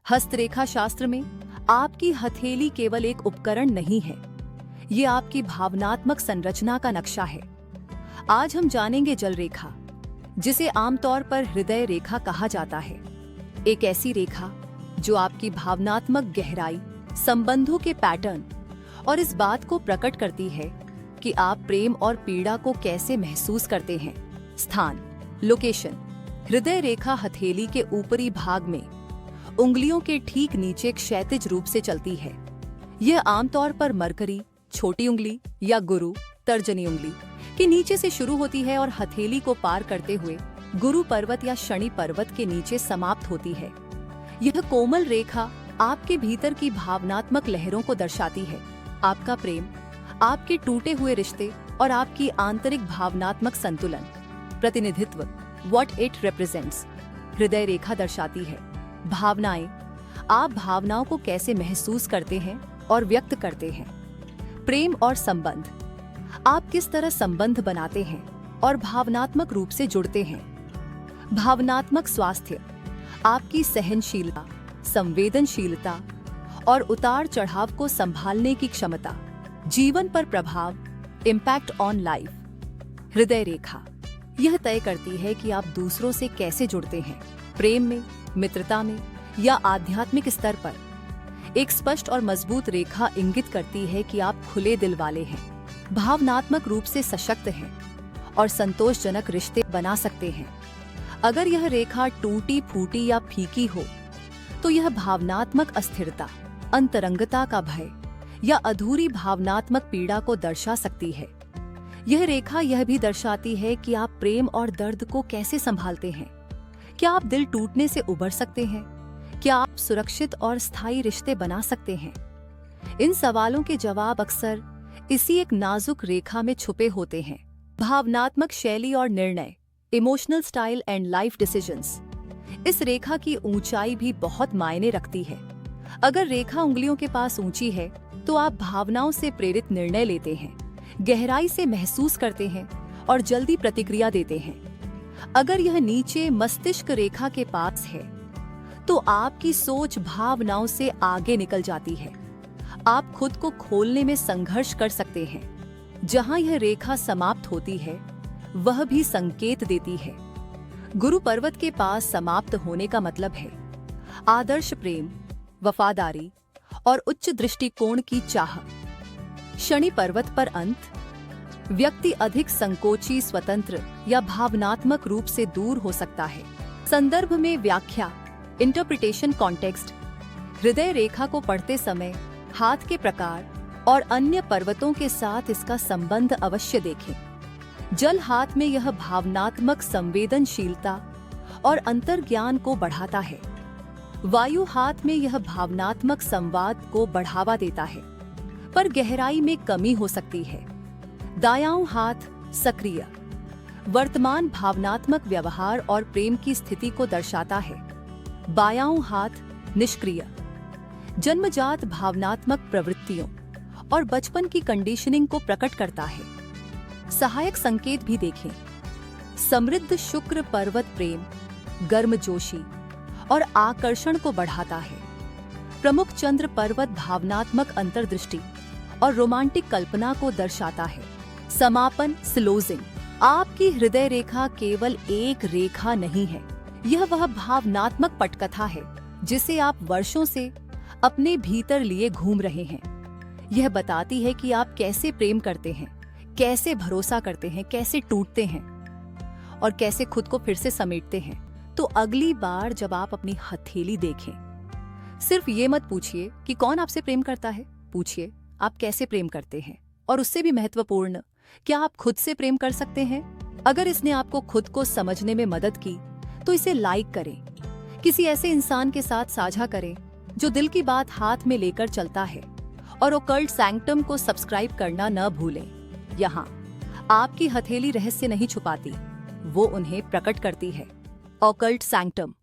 हस्तरेखा शास्त्र में आपकी हथेली केवल एक उपकरण नहीं है, ये आपकी भावनात्मक संरचना का नक्शा है। आज हम जानेंगे जल रेखा, जिसे आमतौर पर हृदय रेखा कहा जाता है। एक ऐसी रेखा जो आपकी भावनात्मक गहराई, संबंधों के पैटर्न और इस बात को प्रकट करती है कि आप प्रेम और पीड़ा को कैसे महसूस करते हैं। स्थान, लोकेशन। हृदय रेखा हथेली के ऊपरी भाग में उंगलियों के ठीक नीचे क्षैतिज रूप से चलती है। यह आमतौर पर मरकरी, छोटी उंगली या गुरु, तर्जनी उंगली के नीचे से शुरू होती है और हथेली को पार करते हुए गुरु पर्वत या शनि पर्वत के नीचे समाप्त होती है। यह कोमल रेखा आपके भीतर की भावनात्मक लहरों को दर्शाती है। आपका प्रेम, आपके टूटे हुए रिश्ते और आपकी आंतरिक भावनात्मक संतुलन। प्रतिनिधित्व, व्हाट इट रिप्रेजेंट्स। हृदय रेखा दर्शाती है भावनाएं, आप भावनाओं को कैसे महसूस करते हैं और व्यक्त करते हैं। प्रेम और संबंध, आप किस तरह संबंध बनाते हैं और भावनात्मक रूप से जुड़ते हैं। भावनात्मक स्वास्थ्य, आपकी सहनशीलता, संवेदनशीलता और उतार चढ़ाव को संभालने की क्षमता। जीवन पर प्रभाव, इम्पैक्ट ऑन लाइफ। हृदय रेखा यह तय करती है कि आप दूसरों से कैसे जुड़ते हैं, प्रेम में, मित्रता में या आध्यात्मिक स्तर पर। एक स्पष्ट और मजबूत रेखा इंगित करती है कि आप खुले दिल वाले हैं, भावनात्मक रूप से सशक्त हैं और संतोषजनक रिश्ते बना सकते हैं। अगर यह रेखा टूटी फूटी या फीकी हो तो यह भावनात्मक अस्थिरता, अंतरंगता का भय या अधूरी भावनात्मक पीड़ा को दर्शा सकती है। यह रेखा यह भी दर्शाती है कि आप प्रेम और दर्द को कैसे संभालते हैं। क्या आप दिल टूटने से उबर सकते हैं? क्या आप सुरक्षित और स्थायी रिश्ते बना सकते हैं? इन सवालों के जवाब अक्सर इसी एक नाजुक रेखा में छुपे होते हैं। भावनात्मक शैली और निर्णय, emotional style and life decisions. इस रेखा की ऊंचाई भी बहुत मायने रखती है। अगर रेखा उंगलियों के पास ऊंची है तो आप भावनाओं से प्रेरित निर्णय लेते हैं, गहराई से महसूस करते हैं और जल्दी प्रतिक्रिया देते हैं। अगर यह नीचे मस्तिष्क रेखा के पास है तो आपकी सोच भावनाओं से आगे निकल जाती है। आप खुद को खोलने में संघर्ष कर सकते हैं। जहां यह रेखा समाप्त होती है वह भी संकेत देती है। गुरु पर्वत के पास समाप्त होने का मतलब है आदर्श प्रेम, वफादारी और उच्च दृष्टिकोण की चाह। शनि पर्वत पर अंत, व्यक्ति अधिक संकोची, स्वतंत्र या भावनात्मक रूप से दूर हो सकता है। संदर्भ में व्याख्या, इंटरप्रिटेशन, कॉन्टेक्स्ट। हृदय रेखा को पढ़ते समय हाथ के प्रकार और अन्य पर्वतों के साथ इसका संबंध अवश्य देखें। जल हाथ में यह भावनात्मक संवेदनशीलता और अंतर्ज्ञान को बढ़ाता है। वायु हाथ में यह भावनात्मक संवाद को बढ़ावा देता है, पर गहराई में कमी हो सकती है। दायां हाथ सक्रिय, वर्तमान भावनात्मक व्यवहार और प्रेम की स्थिति को दर्शाता है। बायां हाथ निष्क्रिय, जन्मजात भावनात्मक प्रवृत्तियों और बचपन की कंडीशनिंग को प्रकट करता है। सहायक संकेत भी देखें। समृद्ध शुक्र पर्वत प्रेम, गर्मजोशी और आकर्षण को बढ़ाता है। प्रमुख चंद्र पर्वत भावनात्मक अंतर्दृष्टि और रोमांटिक कल्पना को दर्शाता है। समापन, क्लोजिंग। आपकी हृदय रेखा केवल एक रेखा नहीं है, यह वह भावनात्मक पटकथा है जिसे आप वर्षों से अपने भीतर लिए घूम रहे हैं। यह बताती है कि आप कैसे प्रेम करते हैं, कैसे भरोसा करते हैं, कैसे टूटते हैं और कैसे खुद को फिर से समेटते हैं। तो अगली बार जब आप अपनी हथेली देखें, सिर्फ ये मत पूछिए कि कौन आपसे प्रेम करता है, पूछिए आप कैसे प्रेम करते हैं। और उससे भी महत्वपूर्ण, क्या आप खुद से प्रेम कर सकते हैं? अगर इसने आपको खुद को समझने में मदद की तो इसे लाइक करें, किसी ऐसे इंसान के साथ साझा करें जो दिल की बात हाथ में लेकर चलता है। और ओकल्ट सैंक्टम को सब्सक्राइब करना न भूलें। यहाँ आपकी हथेली रहस्य नहीं छुपाती, वो उन्हें प्रकट करती है। Occult sanctum.